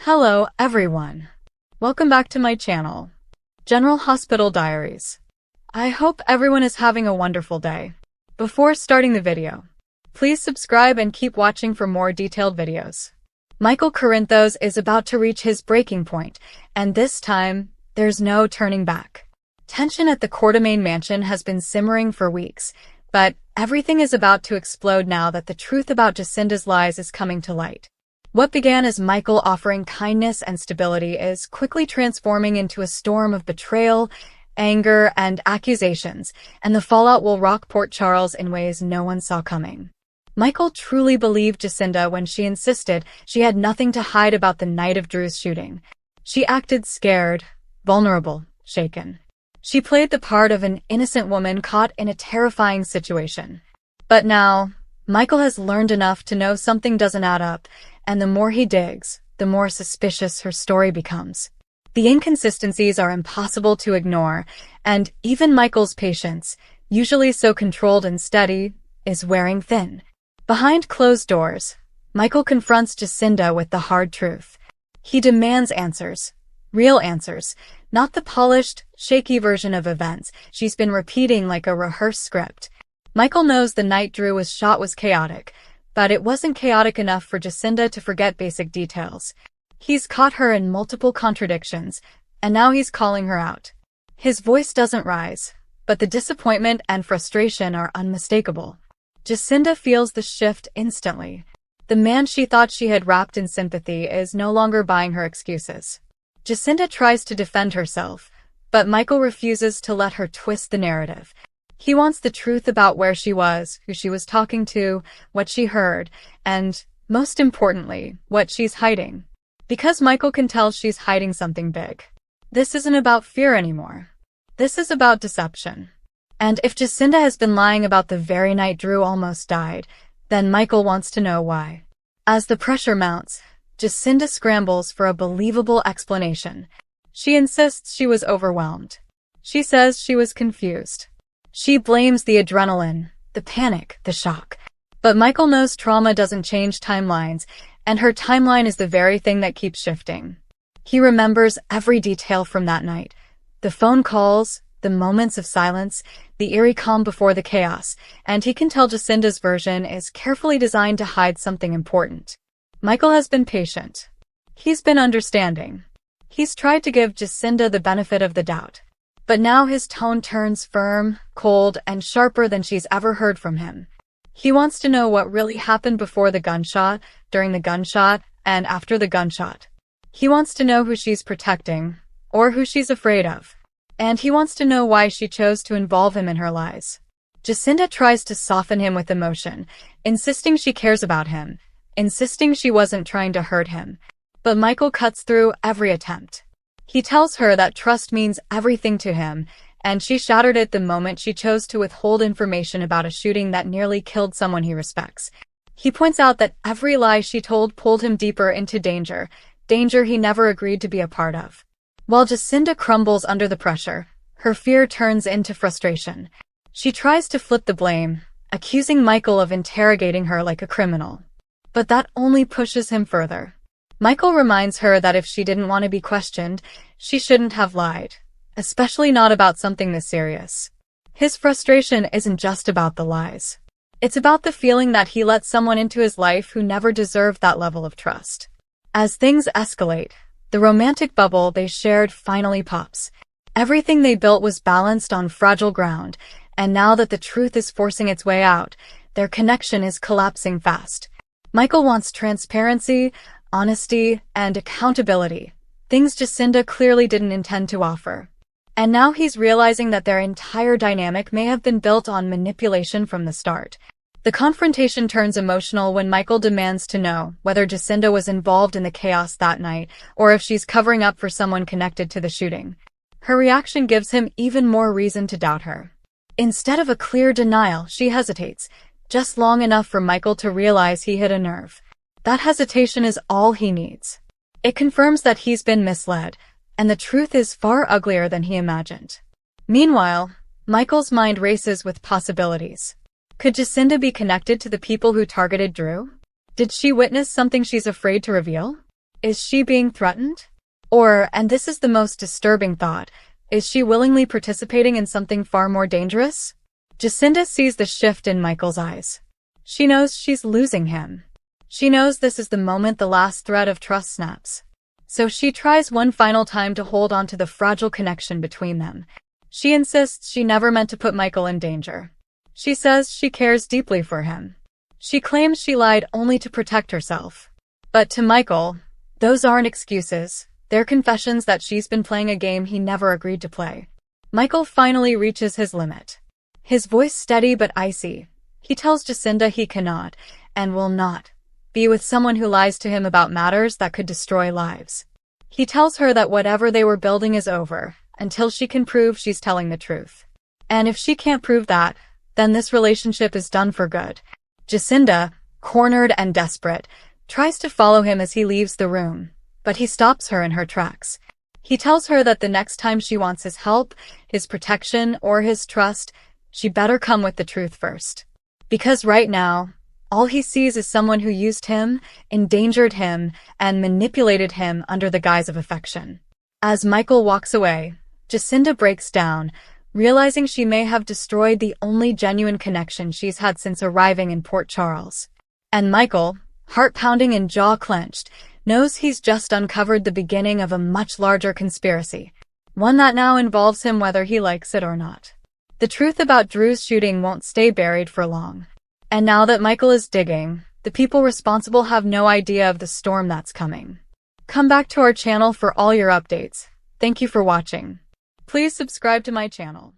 Hello, everyone. Welcome back to my channel, General Hospital Diaries. I hope everyone is having a wonderful day. Before starting the video, please subscribe and keep watching for more detailed videos. Michael Corinthos is about to reach his breaking point, and this time, there's no turning back. Tension at the Quartermain mansion has been simmering for weeks, but everything is about to explode now that the truth about Jacinda's lies is coming to light. What began as Michael offering kindness and stability is quickly transforming into a storm of betrayal, anger, and accusations, and the fallout will rock Port Charles in ways no one saw coming. Michael truly believed Jacinda when she insisted she had nothing to hide about the night of Drew's shooting. She acted scared, vulnerable, shaken. She played the part of an innocent woman caught in a terrifying situation. But now, Michael has learned enough to know something doesn't add up, and the more he digs, the more suspicious her story becomes. The inconsistencies are impossible to ignore, and even Michael's patience, usually so controlled and steady, is wearing thin. Behind closed doors, Michael confronts Jacinda with the hard truth. He demands answers, real answers, not the polished, shaky version of events she's been repeating like a rehearsed script. Michael knows the night Drew was shot was chaotic, but it wasn't chaotic enough for Jacinda to forget basic details. He's caught her in multiple contradictions, and now he's calling her out. His voice doesn't rise, but the disappointment and frustration are unmistakable. Jacinda feels the shift instantly. The man she thought she had wrapped in sympathy is no longer buying her excuses. Jacinda tries to defend herself, but Michael refuses to let her twist the narrative. He wants the truth about where she was, who she was talking to, what she heard, and, most importantly, what she's hiding. Because Michael can tell she's hiding something big. This isn't about fear anymore. This is about deception. And if Jacinda has been lying about the very night Drew almost died, then Michael wants to know why. As the pressure mounts, Jacinda scrambles for a believable explanation. She insists she was overwhelmed. She says she was confused. She blames the adrenaline, the panic, the shock. But Michael knows trauma doesn't change timelines, and her timeline is the very thing that keeps shifting. He remembers every detail from that night. The phone calls, the moments of silence, the eerie calm before the chaos, and he can tell Jacinda's version is carefully designed to hide something important. Michael has been patient. He's been understanding. He's tried to give Jacinda the benefit of the doubt. But now his tone turns firm, cold, and sharper than she's ever heard from him. He wants to know what really happened before the gunshot, during the gunshot, and after the gunshot. He wants to know who she's protecting, or who she's afraid of. And he wants to know why she chose to involve him in her lies. Jacinda tries to soften him with emotion, insisting she cares about him, insisting she wasn't trying to hurt him. But Michael cuts through every attempt. He tells her that trust means everything to him, and she shattered it the moment she chose to withhold information about a shooting that nearly killed someone he respects. He points out that every lie she told pulled him deeper into danger he never agreed to be a part of. While Jacinda crumbles under the pressure, her fear turns into frustration. She tries to flip the blame, accusing Michael of interrogating her like a criminal. But that only pushes him further. Michael reminds her that if she didn't want to be questioned, she shouldn't have lied, especially not about something this serious. His frustration isn't just about the lies. It's about the feeling that he let someone into his life who never deserved that level of trust. As things escalate, the romantic bubble they shared finally pops. Everything they built was balanced on fragile ground, and now that the truth is forcing its way out, their connection is collapsing fast. Michael wants transparency, honesty, and accountability, things Jacinda clearly didn't intend to offer. And now he's realizing that their entire dynamic may have been built on manipulation from the start. The confrontation turns emotional when Michael demands to know whether Jacinda was involved in the chaos that night, or if she's covering up for someone connected to the shooting. Her reaction gives him even more reason to doubt her. Instead of a clear denial, she hesitates, just long enough for Michael to realize he hit a nerve. That hesitation is all he needs. It confirms that he's been misled, and the truth is far uglier than he imagined. Meanwhile, Michael's mind races with possibilities. Could Jacinda be connected to the people who targeted Drew? Did she witness something she's afraid to reveal? Is she being threatened? Or, and this is the most disturbing thought, is she willingly participating in something far more dangerous? Jacinda sees the shift in Michael's eyes. She knows she's losing him. She knows this is the moment the last thread of trust snaps. So she tries one final time to hold on to the fragile connection between them. She insists she never meant to put Michael in danger. She says she cares deeply for him. She claims she lied only to protect herself. But to Michael, those aren't excuses. They're confessions that she's been playing a game he never agreed to play. Michael finally reaches his limit. His voice steady but icy. He tells Jacinda he cannot, and will not, be with someone who lies to him about matters that could destroy lives. He tells her that whatever they were building is over, until she can prove she's telling the truth. And if she can't prove that, then this relationship is done for good. Jacinda, cornered and desperate, tries to follow him as he leaves the room, but he stops her in her tracks. He tells her that the next time she wants his help, his protection, or his trust, she better come with the truth first. Because right now, all he sees is someone who used him, endangered him, and manipulated him under the guise of affection. As Michael walks away, Jacinda breaks down, realizing she may have destroyed the only genuine connection she's had since arriving in Port Charles. And Michael, heart pounding and jaw clenched, knows he's just uncovered the beginning of a much larger conspiracy, one that now involves him whether he likes it or not. The truth about Drew's shooting won't stay buried for long. And now that Michael is digging, the people responsible have no idea of the storm that's coming. Come back to our channel for all your updates. Thank you for watching. Please subscribe to my channel.